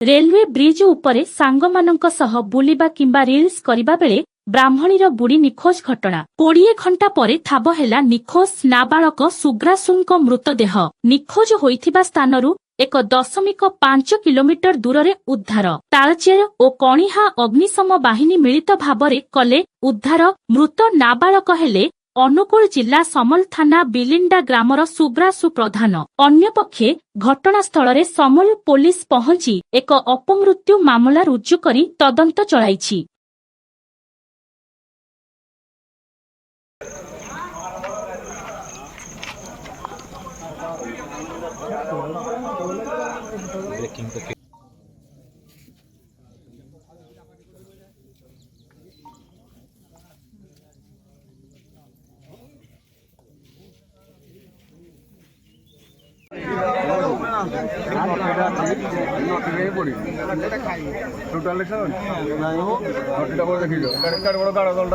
Railway bridge उपरे सांगमानंक सह बुलिबा किंबा रील्स करिबा बेले ब्राह्मणीर बुड़ी निखोज घटना 20 घंटा परे ठाब हेला निखोज नाबालक सुग्रासुंक मृतदेह निखोज होइथिबा स्थानरू 1.5 किलोमीटर दूर उद्धार तालचेर और कणिहा अग्निशम बाहिनी मिलित भावरे कले उद्धार मृत नाबालक हेले अनुगुल जिला समल थाना बिलिंडा ग्रामर सुब्रासु प्रधान अन्यपक्षे घटनास्थल समल पुलिस पहुंची एक अपमृत्यु मामला रुजु करी तदंत चलाइछि। टोटाल